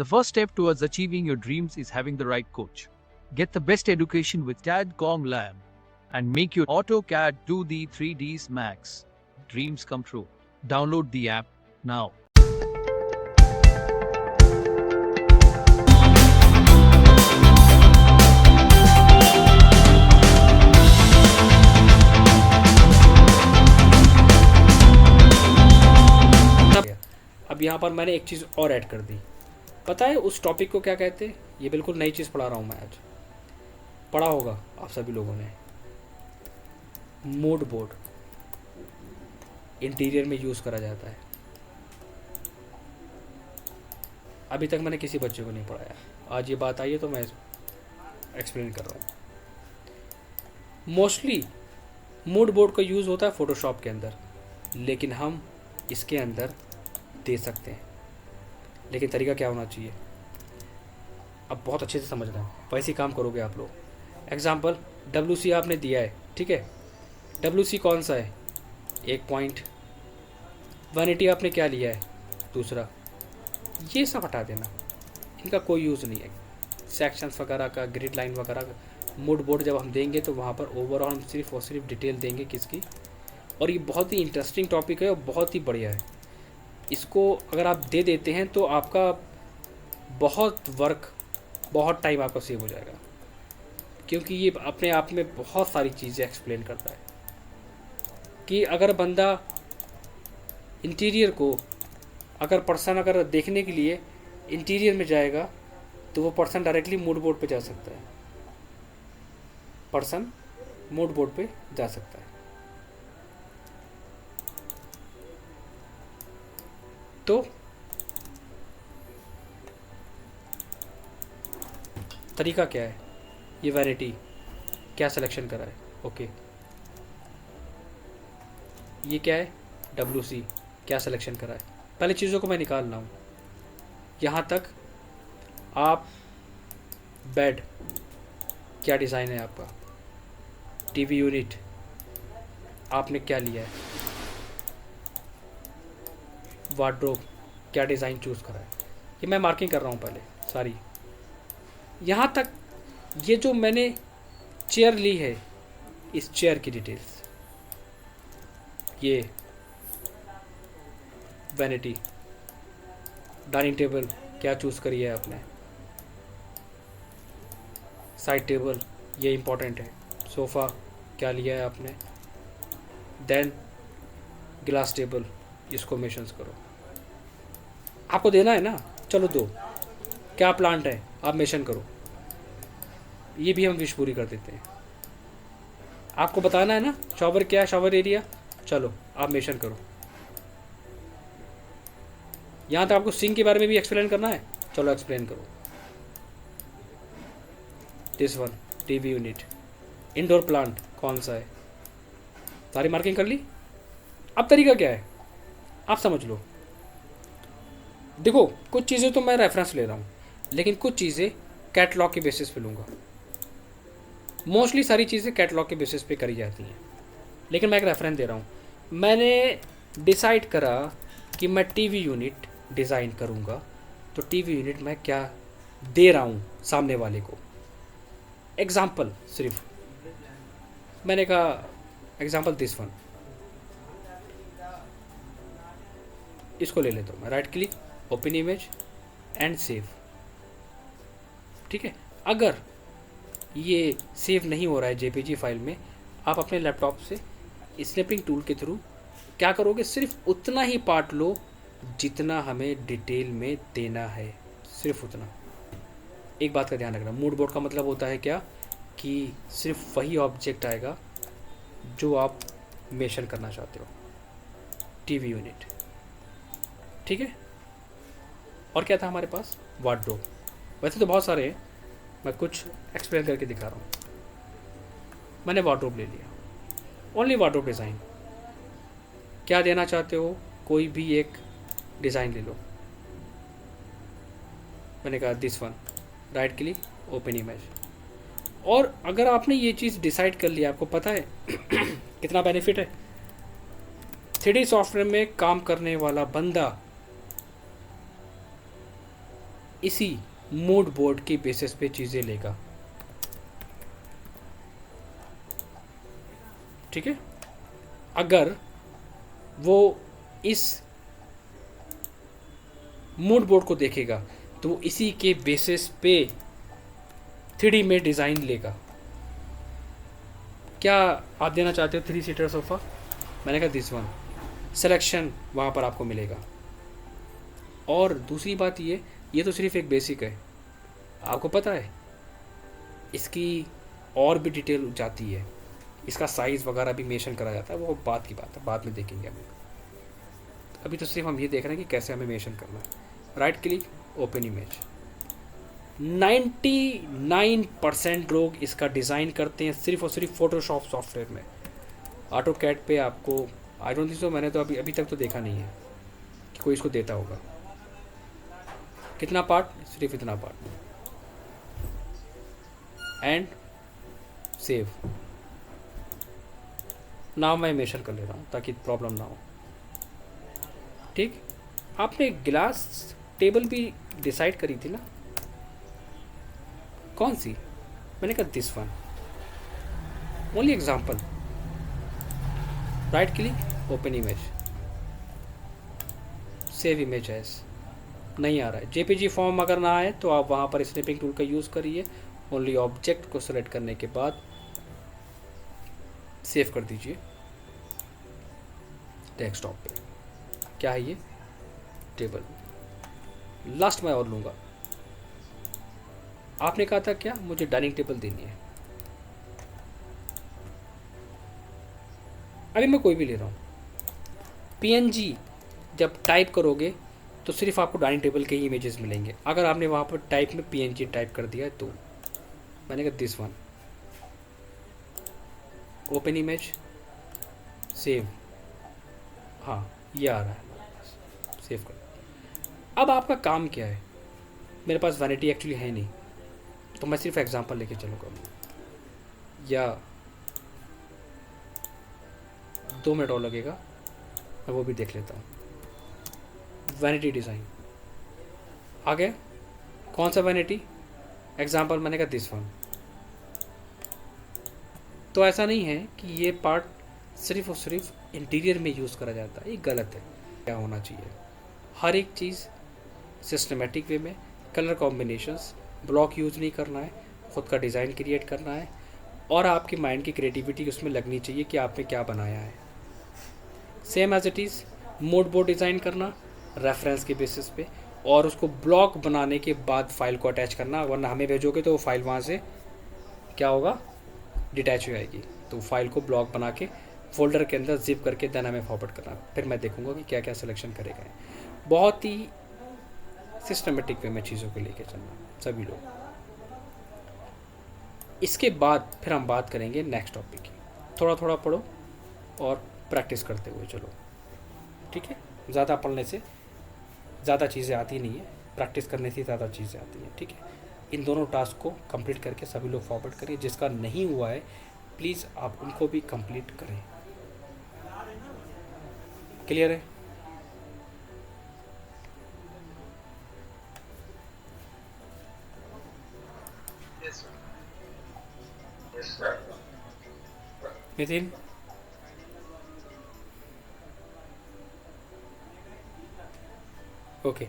The first step towards achieving your dreams is having the right coach. Get the best education with TADCOM Lab and make your AutoCAD 2D 3Ds Max dreams come true. Download the app now. अब यहाँ पर मैंने एक चीज़ और add कर दी। पता है उस टॉपिक को क्या कहते हैं? ये बिल्कुल नई चीज़ पढ़ा रहा हूँ मैं आज। पढ़ा होगा आप सभी लोगों ने। मूड बोर्ड इंटीरियर में यूज़ करा जाता है। अभी तक मैंने किसी बच्चे को नहीं पढ़ाया। आज ये बात आई है तो मैं एक्सप्लेन कर रहा हूँ। मोस्टली मूड बोर्ड का यूज़ होता है फ़ोटोशॉप के अंदर, लेकिन हम इसके अंदर दे सकते हैं। लेकिन तरीका क्या होना चाहिए अब बहुत अच्छे से समझना है, वैसे ही काम करोगे आप लोग। एग्जाम्पल WC आपने दिया है, ठीक है। WC कौन सा है? एक पॉइंट। 180 आपने क्या लिया है? दूसरा। ये सब हटा देना, इनका कोई यूज़ नहीं है। सेक्शंस वगैरह का, ग्रिड लाइन वगैरह का मूड बोर्ड जब हम देंगे तो वहाँ पर ओवरऑल हम सिर्फ और सिर्फ डिटेल देंगे किसकी। और ये बहुत ही इंटरेस्टिंग टॉपिक है और बहुत ही बढ़िया है। इसको अगर आप दे देते हैं तो आपका बहुत वर्क, बहुत टाइम आपका सेव हो जाएगा, क्योंकि ये अपने आप में बहुत सारी चीज़ें एक्सप्लेन करता है। कि अगर बंदा इंटीरियर को अगर देखने के लिए इंटीरियर में जाएगा तो वो पर्सन डायरेक्टली मूड बोर्ड पे जा सकता है। पर्सन मूड बोर्ड पे जा सकता है। तो तरीका क्या है? ये वैरायटी क्या सिलेक्शन करा है? ओके। ये क्या है? WC क्या सिलेक्शन करा है? पहले चीज़ों को मैं निकाल रहा हूँ। यहाँ तक आप बेड क्या डिज़ाइन है आपका? TV यूनिट आपने क्या लिया है? वार्डरोब क्या डिज़ाइन चूज़ करा है? ये मैं मार्किंग कर रहा हूँ पहले सारी। यहाँ तक ये जो मैंने चेयर ली है, इस चेयर की डिटेल्स, ये वैनिटी, डाइनिंग टेबल क्या चूज़ करी है आपने, साइड टेबल ये इम्पोर्टेंट है, सोफ़ा क्या लिया है आपने, देन ग्लास टेबल, इसको मेंशंस करो। आपको देना है ना, चलो दो। क्या प्लांट है आप मेंशन करो, ये भी हम विश पूरी कर देते हैं। आपको बताना है ना शॉवर क्या है, शॉवर एरिया, चलो आप मेंशन करो। यहाँ तक आपको सिंक के बारे में भी एक्सप्लेन करना है, चलो एक्सप्लेन करो। This one TV unit, indoor plant कौन सा है, सारी मार्किंग कर ली। अब तरीका क्या है आप समझ लो। देखो कुछ चीज़ें तो मैं रेफरेंस ले रहा हूँ, लेकिन कुछ चीज़ें कैटलॉग के बेसिस पे लूँगा। मोस्टली सारी चीज़ें कैटलॉग के बेसिस पे करी जाती हैं, लेकिन मैं एक रेफरेंस दे रहा हूँ। मैंने डिसाइड करा कि मैं TV यूनिट डिज़ाइन करूँगा, तो TV यूनिट मैं क्या दे रहा हूँ सामने वाले को। एग्जाम्पल सिर्फ मैंने कहा, एग्जाम्पल दिस वन, इसको ले लेता हूँ मैं। Right click, open image and save. ठीक है। अगर ये सेव नहीं हो रहा है JPG फाइल में, आप अपने लैपटॉप से स्नैपिंग टूल के थ्रू क्या करोगे, सिर्फ उतना ही पार्ट लो जितना हमें डिटेल में देना है, सिर्फ उतना। एक बात का ध्यान रखना, मूड बोर्ड का मतलब होता है क्या, कि सिर्फ वही ऑब्जेक्ट आएगा जो आप मेंशन करना चाहते हो। TV यूनिट, ठीक है। और क्या था हमारे पास? वार्डरोब। वैसे तो बहुत सारे हैं, मैं कुछ एक्सप्लेन करके दिखा रहा हूँ। मैंने वार्डरोब ले लिया, ओनली वार्डरोब डिज़ाइन। क्या देना चाहते हो, कोई भी एक डिज़ाइन ले लो। मैंने कहा this one, right click, open image. और अगर आपने ये चीज़ डिसाइड कर लिया, आपको पता है कितना बेनिफिट है। 3D सॉफ्टवेयर में काम करने वाला बंदा इसी मूड बोर्ड के बेसिस पे चीज़ें लेगा। ठीक है, अगर वो इस मूड बोर्ड को देखेगा तो वो इसी के बेसिस पे 3D में डिज़ाइन लेगा। क्या आप देना चाहते हो 3 सीटर सोफ़ा? मैंने कहा दिस वन, सिलेक्शन वहाँ पर आपको मिलेगा। और दूसरी बात ये तो सिर्फ एक बेसिक है, आपको पता है इसकी और भी डिटेल जाती है, इसका साइज़ वगैरह भी मेंशन करा जाता है, वो बात की बात है, बाद में देखेंगे हम। अभी तो सिर्फ हम ये देख रहे हैं कि कैसे हमें मेंशन करना है। Right click, open image. 99% लोग इसका डिज़ाइन करते हैं सिर्फ और सिर्फ फोटोशॉप सॉफ्टवेयर में। ऑटो कैड पे आपको आई डोंट थिंक सो, मैंने तो अभी तक तो देखा नहीं है कि कोई इसको देता होगा। कितना पार्ट? सिर्फ इतना पार्ट, एंड सेव। नाम मैं मेंशन कर ले रहा हूँ ताकि प्रॉब्लम ना हो। ठीक, आपने ग्लास टेबल भी डिसाइड करी थी ना, कौन सी? मैंने कहा this one, only example. Right click, open image, save image as. नहीं आ रहा है जेपीजी फॉर्म, अगर ना आए तो आप वहाँ पर स्नैपिंग टूल का यूज़ करिए। ओनली ऑब्जेक्ट को सेलेक्ट करने के बाद सेव कर दीजिए डेस्कटॉप पे। क्या है ये? टेबल। लास्ट में और लूँगा। आपने कहा था क्या मुझे डाइनिंग टेबल देनी है, अभी मैं कोई भी ले रहा हूँ। पीएनजी जब टाइप करोगे तो सिर्फ आपको डाइनिंग टेबल के ही इमेजेस मिलेंगे। अगर आपने वहाँ पर टाइप में पीएनजी टाइप कर दिया है तो मैंने कहा this one, open image, save. हाँ, ये आ रहा है, सेव कर। अब आपका काम क्या है? मेरे पास वैनिटी एक्चुअली है नहीं, तो मैं सिर्फ एग्जांपल लेके चलूँगा, या 2 मिनट और लगेगा, मैं वो भी देख लेता हूँ। वैनिटी डिज़ाइन आ गया। कौन सा वैनिटी? एग्जांपल मैंने कहा दिस वन। तो ऐसा नहीं है कि ये पार्ट सिर्फ और सिर्फ इंटीरियर में यूज़ करा जाता है, ये गलत है। क्या होना चाहिए? हर एक चीज़ सिस्टमेटिक वे में, कलर कॉम्बिनेशंस, ब्लॉक यूज़ नहीं करना है, ख़ुद का डिज़ाइन क्रिएट करना है, और आपके माइंड की क्रिएटिविटी उसमें लगनी चाहिए कि आपने क्या बनाया है। Same as it is mood board design करना रेफरेंस के बेसिस पे, और उसको ब्लॉक बनाने के बाद फाइल को अटैच करना, वरना हमें भेजोगे तो वो फाइल वहाँ से क्या होगा, डिटैच हो जाएगी। तो फाइल को ब्लॉक बना के फोल्डर के अंदर जिप करके देन हमें फॉरवर्ड करना, फिर मैं देखूंगा कि क्या क्या सिलेक्शन करेगा। बहुत ही सिस्टमेटिक वे में चीज़ों को लेके चलना सभी लोग। इसके बाद फिर हम बात करेंगे नेक्स्ट टॉपिक की। थोड़ा थोड़ा पढ़ो और प्रैक्टिस करते हुए चलो, ठीक है? ज़्यादा पढ़ने से ज़्यादा चीज़ें आती नहीं है, प्रैक्टिस करने से ज़्यादा चीज़ें आती हैं, ठीक है? इन दोनों टास्क को कंप्लीट करके सभी लोग फॉरवर्ड करें। जिसका नहीं हुआ है प्लीज़ आप उनको भी कंप्लीट करें। क्लियर है? नितिन, ओके।